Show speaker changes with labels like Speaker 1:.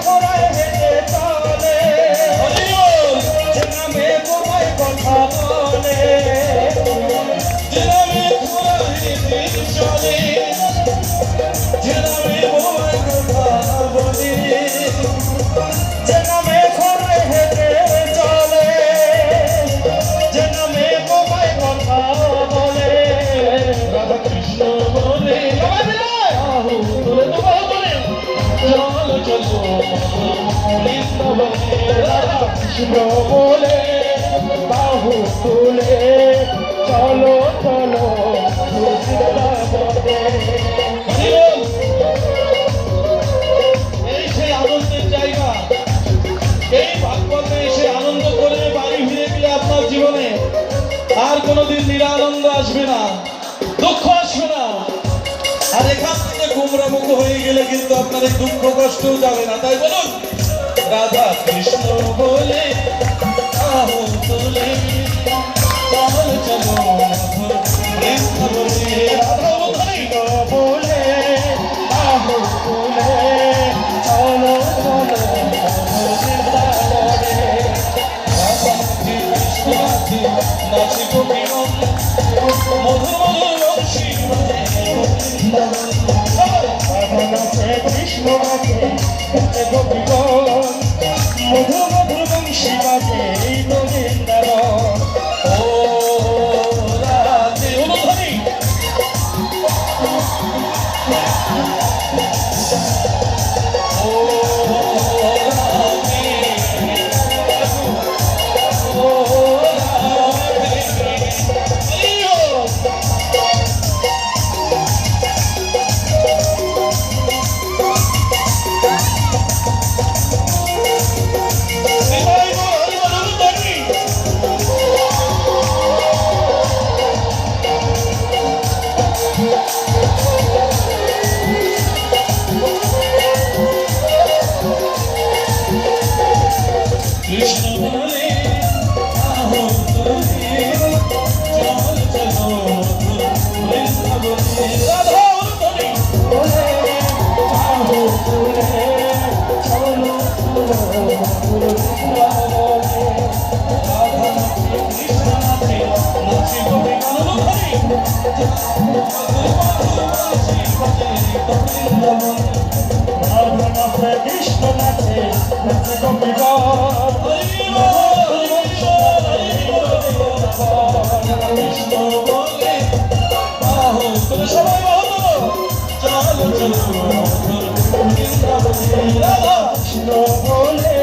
Speaker 1: ঘোড়ায় হেঁটে চলে যে নামে বোমায় কথা বলে যে নামে ঘোড়ায় হেঁটে চলে যে নামে বোমায় কথা বলে যে নামে ঘোড়ায় হেঁটে চলে যে নামে বোমায় কথা বলে রাধা কৃষ্ণ বলে বাহু তুলে চলো চলো বৃন্দাবনে রাধা কৃষ্ণ বলে বাহু তুলে চলো চলো বৃন্দাবনে। এই সেই আনন্দের জায়গা, এই ভাগবতে এসে আনন্দ করে বাড়ি ফিরে গেলে আপনার জীবনে আর কোনোদিন নিরানন্দ আসবে না, দুঃখ আসবে না। আর এখান থেকে গুমরামুখ হয়ে গেলে কিন্তু আপনার এই দুঃখ কষ্টও যাবে না। তাই বলুন রাধা কৃষ্ণ বলে বাহু তুলে চলো চলো বৃন্দাবনে রাধা কৃষ্ণ বলে বাহু তুলে চলো চলো বৃন্দাবনে রাধা কৃষ্ণ নাচি গোপীগণ মধুর মধুর বংশী কৃষ্ণ নাচে গোপীগণ মধুর মধুর বংশী বাজে বৃন্দাবন। ও রাধে অনুধ্বনি ও রাধে ও রাধে কৃষ্ণ বলে বাহু তুলে চল চলো বৃন্দাবনে রাধা অনুধ্বনি বলে বাহু তুলে চলো চলো বৃন্দাবনে রাধা নাচে কৃষ্ণ নাচে নাচি গোপীগণ অনুধ্বনি বৃন্দাবন। রাধা নাচে কৃষ্ণ নাচে নাচে গোপীগণ কৃষ্ণ বলে বাহু তুলে সবাই বাহু তোলো চলো চলো বৃন্দাবনে রাধা কৃষ্ণ বলে